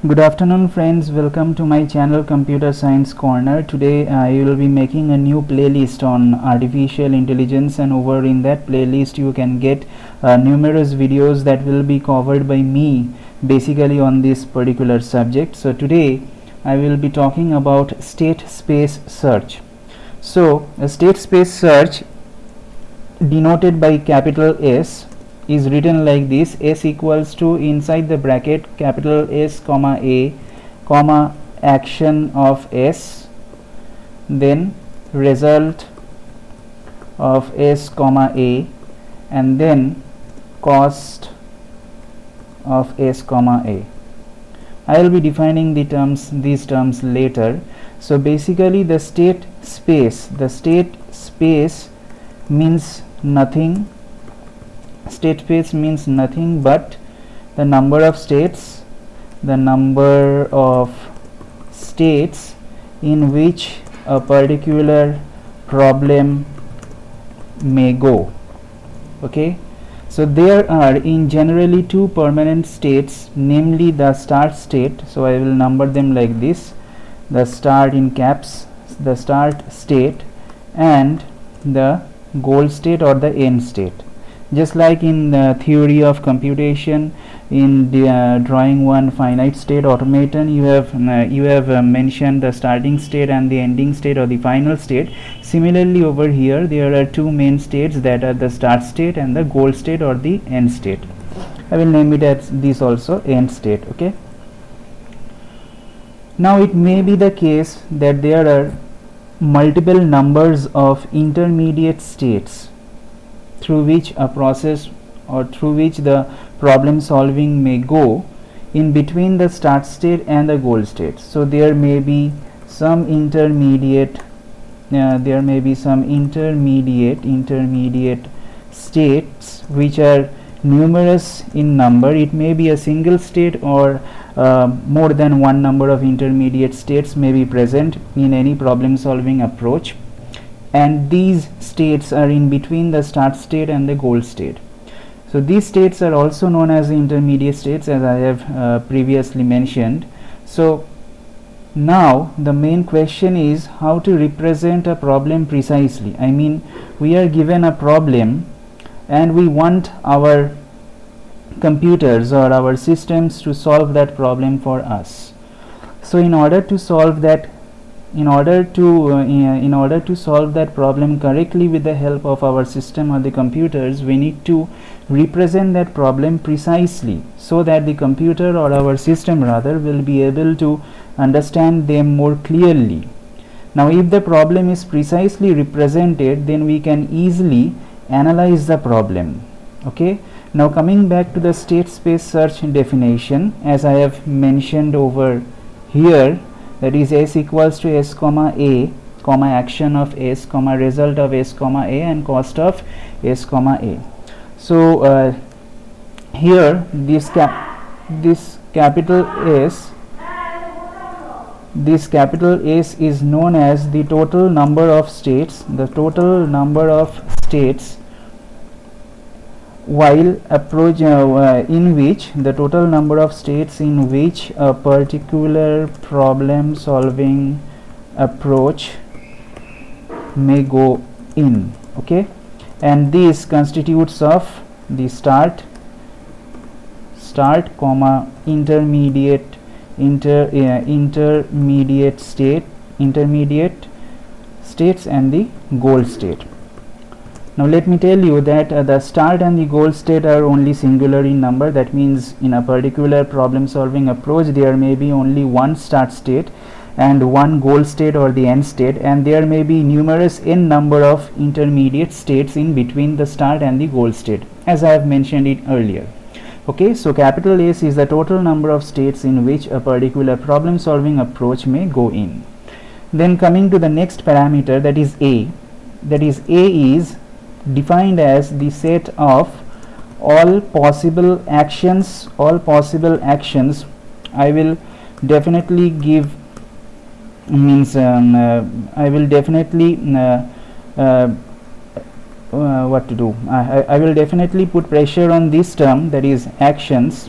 Good afternoon friends, welcome to my channel Computer Science Corner. Today I will be making a new playlist on artificial intelligence, and over in that playlist you can get numerous videos that will be covered by me basically on this particular subject. So today I will be talking about state space search. So a state space search denoted by capital S is written like this: S equals to, inside the bracket, capital S comma A comma action of S, then result of S comma A, and then cost of S comma A. I will be defining these terms later. So basically the state space means nothing. State space means nothing but the number of states in which a particular problem may go. Okay, so there are in generally two permanent states, namely the start state. So I will number them like this: the start in caps, the start state, and the goal state or the end state. Just like in the theory of computation, in the drawing one finite state automaton, you have mentioned the starting state and the ending state or the final state. Similarly over here there are two main states, that are the start state and the goal state or the end state. I will name it as this also, end state. Okay, now it may be the case that there are multiple numbers of intermediate states through which a process or through which the problem solving may go in between the start state and the goal state. So there may be some intermediate states which are numerous in number. It may be a single state, or more than one number of intermediate states may be present in any problem solving approach, and these states are in between the start state and the goal state. So these states are also known as the intermediate states, as I have previously mentioned. So now the main question is how to represent a problem precisely. I mean, we are given a problem and we want our computers or our systems to solve that problem for us. So in order to solve that problem correctly with the help of our system or the computers, we need to represent that problem precisely so that the computer or our system rather will be able to understand them more clearly. Now if the problem is precisely represented, then we can easily analyze the problem. Okay, now coming back to the state space search definition, as I have mentioned over here, that is S equals to S comma A comma action of S comma result of S comma A and cost of S comma A. So here this capital S is known as the total number of states, while approach in which the total number of states in which a particular problem solving approach may go in. Okay, and this constitutes of the start comma intermediate states and the goal state. Now let me tell you that the start and the goal state are only singular in number. That means in a particular problem solving approach there may be only one start state and one goal state or the end state, and there may be numerous n number of intermediate states in between the start and the goal state, as I have mentioned it earlier. Okay, so capital S is the total number of states in which a particular problem solving approach may go in. Then coming to the next parameter, that is A. That is A is defined as the set of all possible actions. I will definitely give I will definitely what to do. I will definitely put pressure on this term, that is actions,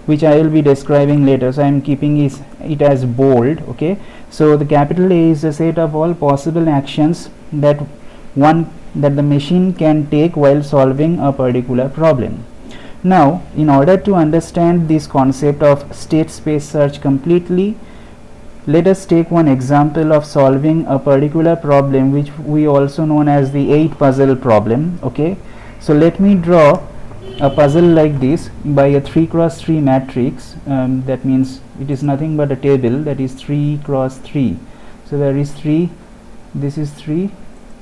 which I will be describing later, so I am keeping it as bold. Okay, so the capital A is a set of all possible actions that the machine can take while solving a particular problem. Now, in order to understand this concept of state space search completely, let us take one example of solving a particular problem which we also known as the 8 puzzle problem. Okay, so let me draw a puzzle like this by a 3 cross 3 matrix. That means it is nothing but a table that is 3 cross 3. So there is 3, this is 3,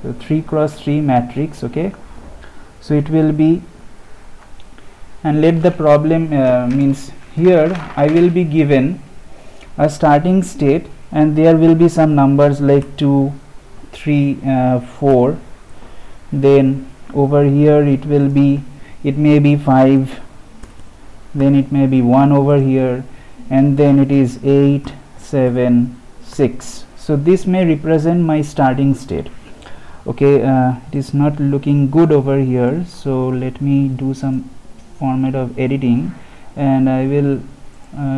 so 3 cross 3 matrix. Okay, so it will be, and let the problem means here I will be given a starting state and there will be some numbers like 2, 3, 4, then over here it may be 5, then it may be 1 over here, and then it is 8, 7, 6. So this may represent my starting state. Okay, it is not looking good over here, so let me do some format of editing and I will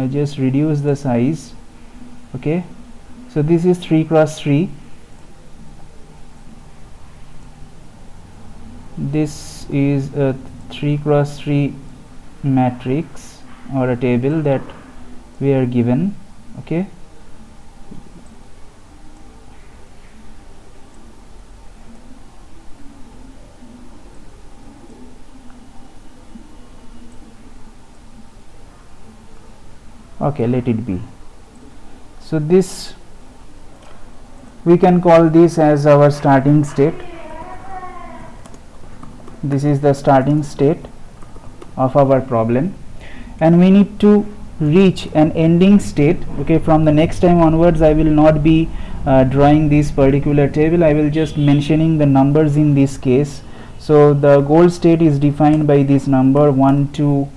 just reduce the size. Okay, so this is 3 cross 3, this is a 3 cross 3 matrix or a table that we are given. Okay, okay, let it be. So this, we can call this as our starting state. This is the starting state of our problem, and we need to reach an ending state. Okay, from the next time onwards I will not be drawing this particular table, I will just mentioning the numbers in this case. So the goal state is defined by this number 1, 2,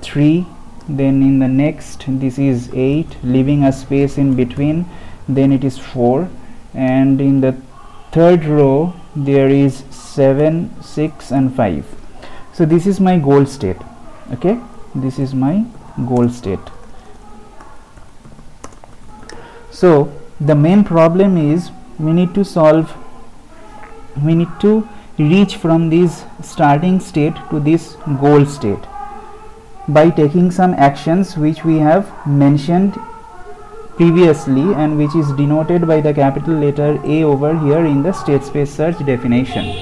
3, then in the next this is 8, leaving a space in between, then it is 4, and in the third row there is 7, 6 and 5. So this is my goal state. Okay, this is my goal state. So the main problem is we need to reach from this starting state to this goal state by taking some actions which we have mentioned previously and which is denoted by the capital letter A over here in the state space search definition.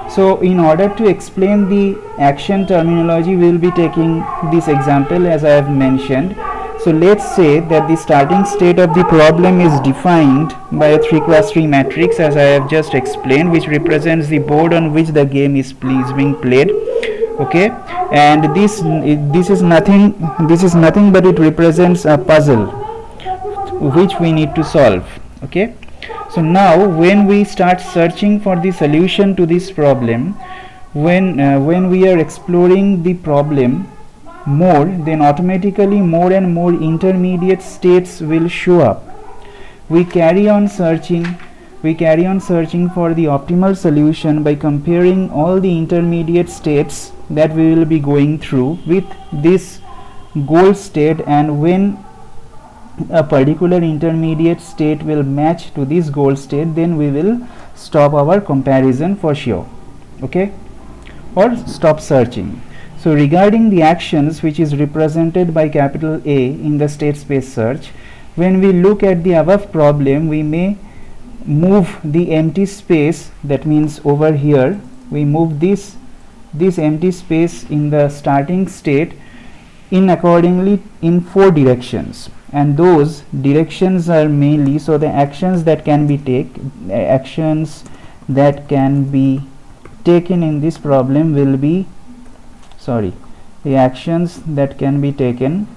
So in order to explain the action terminology, we will be taking this example as I have mentioned. So let's say that the starting state of the problem is defined by a 3 cross 3 matrix as I have just explained, which represents the board on which the game is being played. Okay, and this is nothing but it represents a puzzle which we need to solve. Okay, so now when we start searching for the solution to this problem, when we are exploring the problem more, then automatically more and more intermediate states will show up. We carry on searching for the optimal solution by comparing all the intermediate states that we will be going through with this goal state, and when a particular intermediate state will match to this goal state, then we will stop our comparison for sure. Okay, or stop searching. So regarding the actions which is represented by capital A in the state space search, when we look at the above problem, we may move the empty space, that means over here we move this empty space in the starting state in accordingly in 4 directions, and those directions are mainly, so the actions that can be taken in this problem will be, the actions that can be taken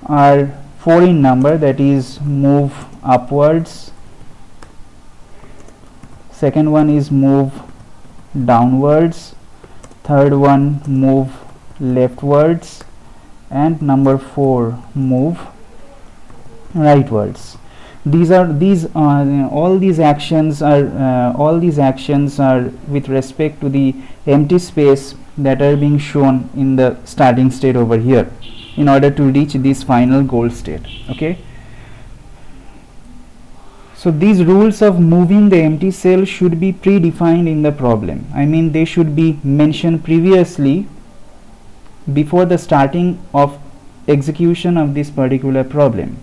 are 4 in number, that is move upwards, second one is move downwards, third one move leftwards, and number 4 move rightwards. all these actions are with respect to the empty space that are being shown in the starting state over here in order to reach this final goal state. Okay, so these rules of moving the empty cell should be predefined in the problem. I mean, they should be mentioned previously before the starting of execution of this particular problem.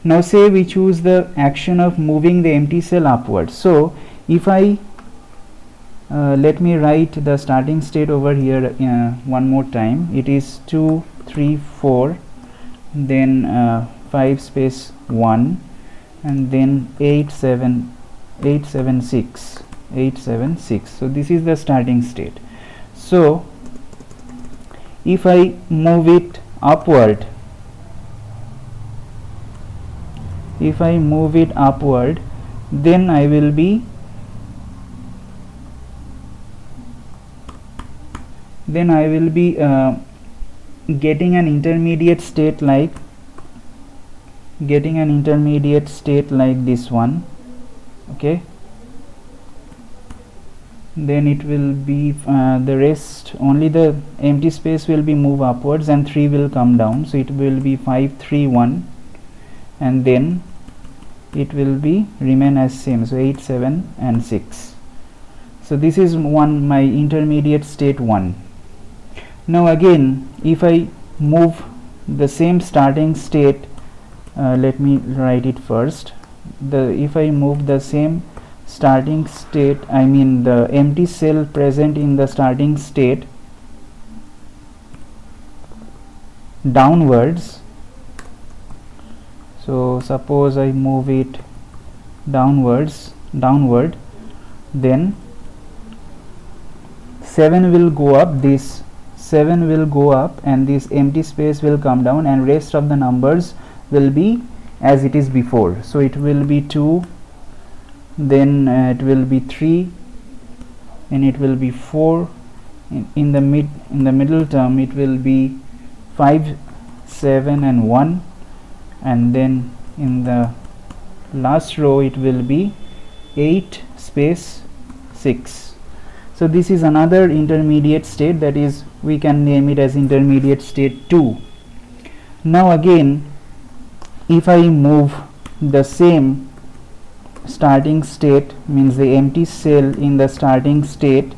Now say we choose the action of moving the empty cell upwards. So if I let me write the starting state over here one more time. It is 2 3 4, then 5 space 1, and then 876. So this is the starting state. So if I move it upward, then I will be getting an intermediate state like this one. Okay, then it will be the rest, only the empty space will be move upwards and 3 will come down. So it will be 5 3 1, and then it will be remain as same, so 8 7 and 6. So this is my intermediate state 1. Now again, if I move the same starting state, let me write it first. If I move the same starting state, I mean the empty cell present in the starting state downwards. So suppose I move it downward, then 7 will go up, this 7 will go up, and this empty space will come down, and rest of the numbers will be as it is before. So it will be 2, then it will be 3, and it will be 4. In the middle term it will be 5 7 and 1, and then in the last row it will be 8 space 6. So this is another intermediate state, that is, we can name it as intermediate state 2. Now again, if I move the same starting state, means the empty cell in the starting state,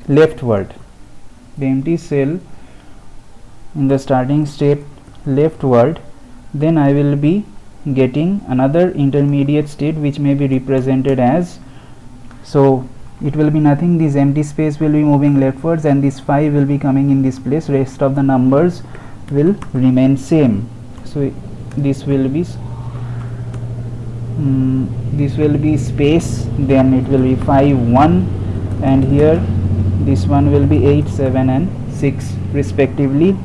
leftward, then I will be getting another intermediate state which may be represented as, so it will be nothing, this empty space will be moving leftwards and this 5 will be coming in this place, rest of the numbers will remain same. So this will be space, then it will be 5 1, and here this one will be 8 7 and 6 respectively.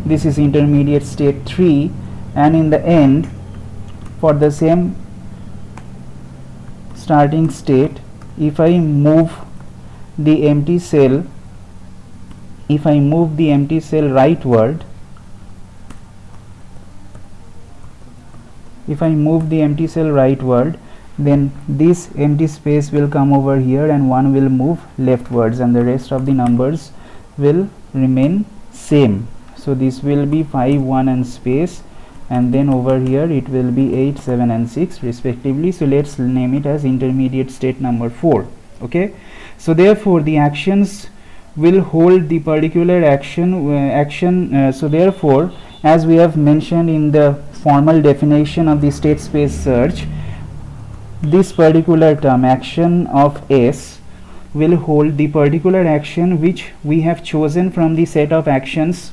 This is intermediate state 3. And in the end, for the same starting state, if I move the empty cell rightward, then this empty space will come over here and 1 will move leftwards, and the rest of the numbers will remain same. So this will be 5 1 and space, and then over here it will be 8 7 and 6 respectively. So let's name it as intermediate state number 4. Okay, so therefore the actions will hold the particular action. So therefore, as we have mentioned in the formal definition of the state space search, this particular term, action of S, will hold the particular action which we have chosen from the set of actions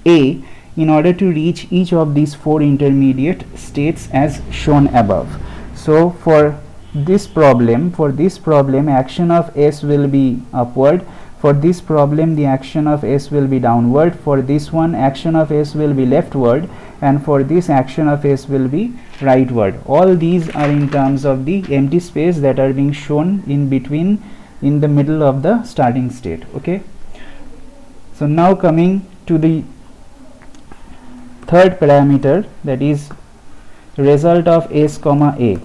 A in order to reach each of these 4 intermediate states as shown above. So for this problem, action of S will be upward. For this problem, the action of S will be downward. For this one, action of S will be leftward, and for this, action of S will be rightward. All these are in terms of the empty space that are being shown in between, in the middle of the starting state. Okay, So now coming to the third parameter, that is result of S comma A.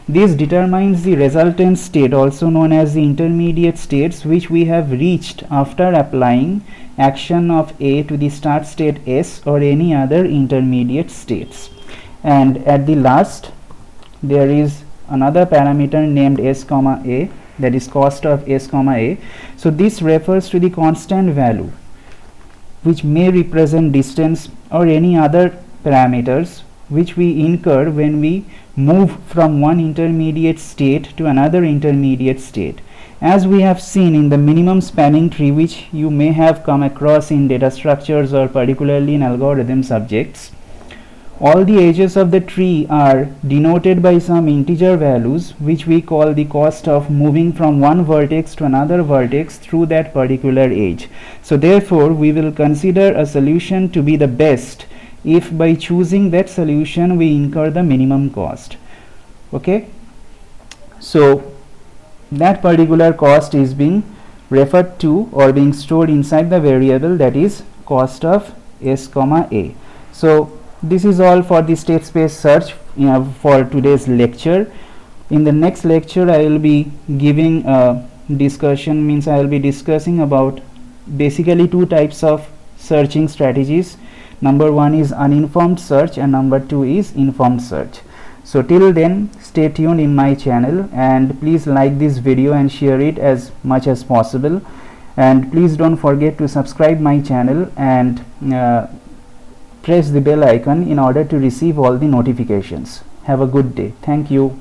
This determines the resultant state, also known as the intermediate states, which we have reached after applying action of A to the start state S or any other intermediate states. And at the last there is another parameter named S comma A, that is cost of S comma A. So this refers to the constant value which may represent distance or any other parameters which we incur when we move from one intermediate state to another intermediate state. As we have seen in the minimum spanning tree, which you may have come across in data structures or particularly in algorithm subjects, all the edges of the tree are denoted by some integer values which we call the cost of moving from one vertex to another vertex through that particular edge. So therefore we will consider a solution to be the best if by choosing that solution we incur the minimum cost. Okay, so that particular cost is being referred to or being stored inside the variable, that is cost of S comma A. So this is all for the state space search for today's lecture. In the next lecture I will be giving a discussion, means I will be discussing about basically two types of searching strategies. Number one is uninformed search and number two is informed search. So till then, stay tuned in my channel and please like this video and share it as much as possible, and please don't forget to subscribe my channel and press the bell icon in order to receive all the notifications. Have a good day. Thank you.